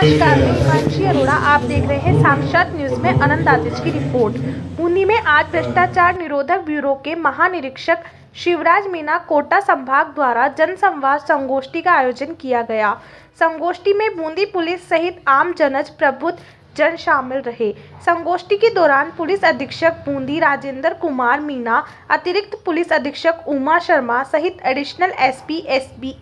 नमस्कार, मैं हिमांशी अरोड़ा। आप देख रहे हैं साक्षात न्यूज में अनंत आतिश की रिपोर्ट। बूंदी में आज भ्रष्टाचार निरोधक ब्यूरो के महानिरीक्षक शिवराज मीना कोटा संभाग द्वारा जनसंवाद संगोष्ठी का आयोजन किया गया। संगोष्ठी में बूंदी पुलिस सहित आम जनज प्रबुद्ध जन शामिल रहे। संगोष्ठी के दौरान पुलिस अधीक्षक बूंदी राजेंद्र कुमार मीना, अतिरिक्त पुलिस अधीक्षक उमा शर्मा सहित एडिशनल एसपी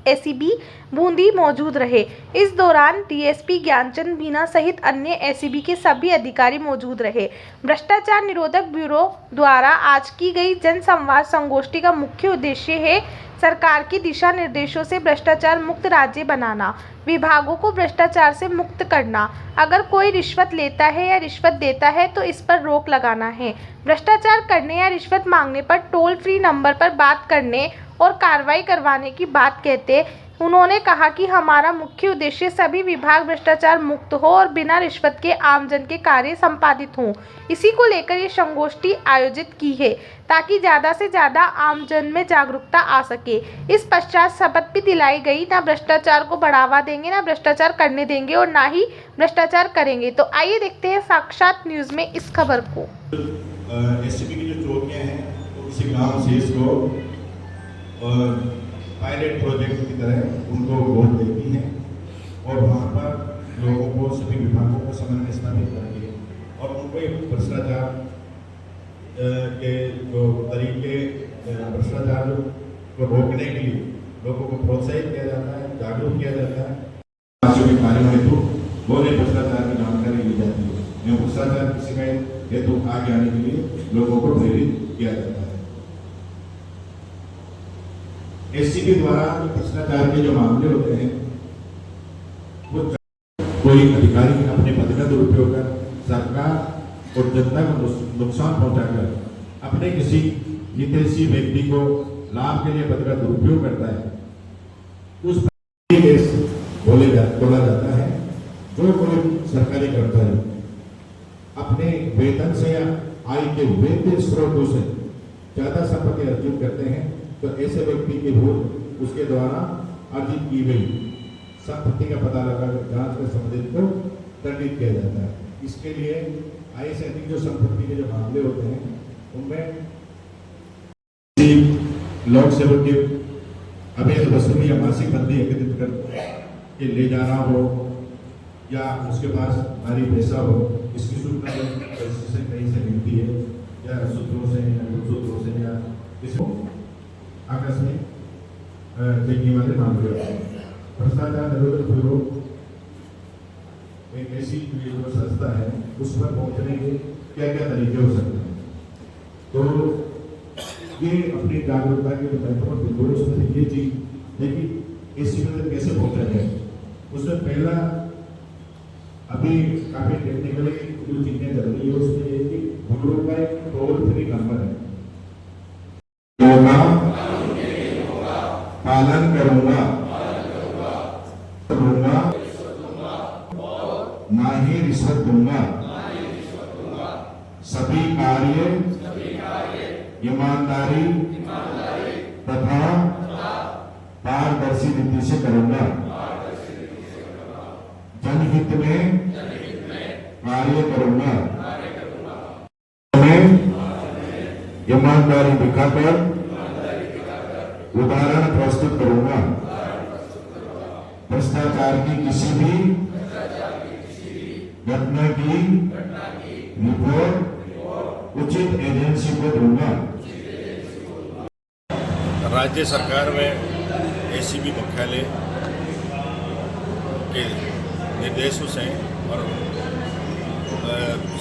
एसीबी बूंदी मौजूद रहे। इस दौरान डीएसपी ज्ञानचंद मीना सहित अन्य एसीबी के सभी अधिकारी मौजूद रहे। भ्रष्टाचार निरोधक ब्यूरो द्वारा आज की गई जनसंवाद संगोष्ठी का मुख्य उद्देश्य है सरकार की दिशा निर्देशों से भ्रष्टाचार मुक्त राज्य बनाना, विभागों को भ्रष्टाचार से मुक्त करना, अगर कोई रिश्वत लेता है या रिश्वत देता है तो इस पर रोक लगाना है। भ्रष्टाचार करने या रिश्वत मांगने पर टोल फ्री नंबर पर बात करने और कार्रवाई करवाने की बात कहते। उन्होंने कहा कि हमारा मुख्य उद्देश्य सभी विभाग भ्रष्टाचार मुक्त हो और बिना रिश्वत के आमजन के कार्य संपादित हों। इसी को लेकर ये संगोष्ठी आयोजित की है ताकि ज़्यादा से ज़्यादा आमजन में जागरूकता आ सके। इस पश्चात शपथ भी दिलाई गई, ना भ्रष्टाचार को बढ़ावा देंगे, ना भ्रष्टाचार करने देंगे और ना ही भ्रष्टाचार करेंगे। तो आइए देखते हैं साक्षात न्यूज़ में इस खबर को। एससीबी की जो चौकियां हैं तो किसी गांव से इसको पायलट प्रोजेक्ट की तरह उनको वोट देती हैं और वहाँ पर लोगों को सभी विभागों को समन्वय स्थापित करके और उनको भ्रष्टाचार के जो तरीके भ्रष्टाचार को रोकने के लिए लोगों को प्रोत्साहित किया जाता है, जागरूक किया जाता है। कार्यों हेतु बोले भ्रष्टाचार की जानकारी ली जाती है। भ्रष्टाचार की शिकायत हेतु आगे आने के लिए लोगों को प्रेरित किया जाता है। एससीबी द्वारा भ्रष्टाचार के जो मामले होते हैं वो कोई अधिकारी अपने पद का दुरुपयोग कर सरकार और जनता को नुकसान पहुंचाकर अपने किसी हितैषी व्यक्ति को लाभ के लिए पद का दुरुपयोग करता है, उस केस बोला जाता है। जो कोई सरकारी कर्मचारी अपने वेतन से या आय के वैध स्रोतों से ज्यादा संपत्ति अर्जित करते हैं तो ऐसे व्यक्ति के भूल उसके द्वारा अर्जित की गई संपत्ति का पता लगाकर जांच कर संबंधित को दंडित किया जाता है। इसके लिए आय से अधिक जो संपत्ति के जो मामले होते हैं उनमें लोक सेवक के अवैध वसूली या मासिक बंदी एकत्रित कर ले जाना हो या उसके पास भारी पैसा हो, इसकी सूचना से कहीं से मिलती है या सूत्रों से या सूत्रों से या किसी आकस्मिक देखने वाले मामले होते हैं। भ्रष्टाचार निरोधक ब्यूरो एक ऐसी जो संस्था है उस पर पहुंचने के क्या क्या तरीके हो सकते हैं। तो ये अपनी जागरूकता के महत्वपूर्ण बिंदु उसमें से ये चीज है कि ऐसी मदद कैसे पहुंचा जाए। उसमें पहला अभी काफी टेक्निकली जो चीजें चल रही है उसमें ये कि ब्यूरो का एक टोल फ्री नंबर है, पालन करूंगा ना ही रिश्वत दूंगा, सभी कार्य ईमानदारी तथा पारदर्शी नीति से करूंगा, जनहित में कार्य करूंगा, ईमानदारी दिखाकर उदाहरण प्रस्तुत करूंगा, भ्रष्टाचार की किसी भी घटना की रिपोर्ट उचित एजेंसी को दूंगा। राज्य सरकार में एसीबी मुख्यालय के निर्देशों से और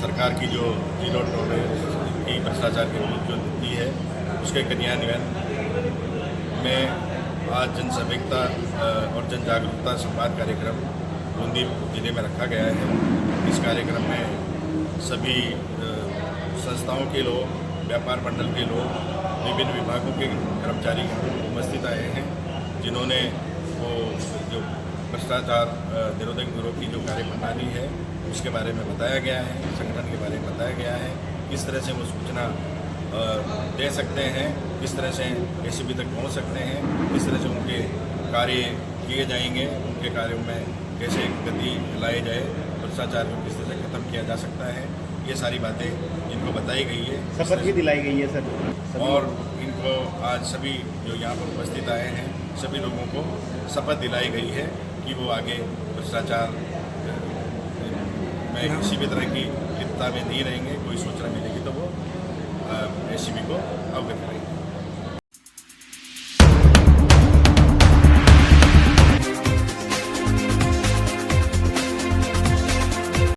सरकार की जो जीरो टॉलरेंस की भ्रष्टाचार की जो नीति है उसके क्रियान्वयन में आज जन सजगता और जन जागरूकता संवाद कार्यक्रम बूंदी जिले में रखा गया है। इस कार्यक्रम में सभी संस्थाओं के लोग, व्यापार मंडल के लोग, विभिन्न विभागों के कर्मचारी उपस्थित आए हैं, जिन्होंने वो जो भ्रष्टाचार निरोधक ब्यूरो की जो कार्यप्रणाली है उसके बारे में बताया गया है, संगठन के बारे में बताया गया है, किस तरह से वो सूचना दे सकते हैं, किस तरह से एसीबी तक पहुंच सकते हैं, किस तरह से उनके कार्य किए जाएंगे, उनके कार्यों में कैसे गति लाई जाए, भ्रष्टाचार को किस तरह से खत्म किया जा सकता है, ये सारी बातें इनको बताई गई है। शपथ भी दिलाई गई है सर और इनको आज सभी जो यहाँ पर उपस्थित आए हैं सभी लोगों को शपथ दिलाई गई है कि वो आगे भ्रष्टाचार में किसी भी तरह की लिप्तता में नहीं रहेंगे। कोई सूचना मिलेगी तो वो एसीबी को अवगत करेंगे।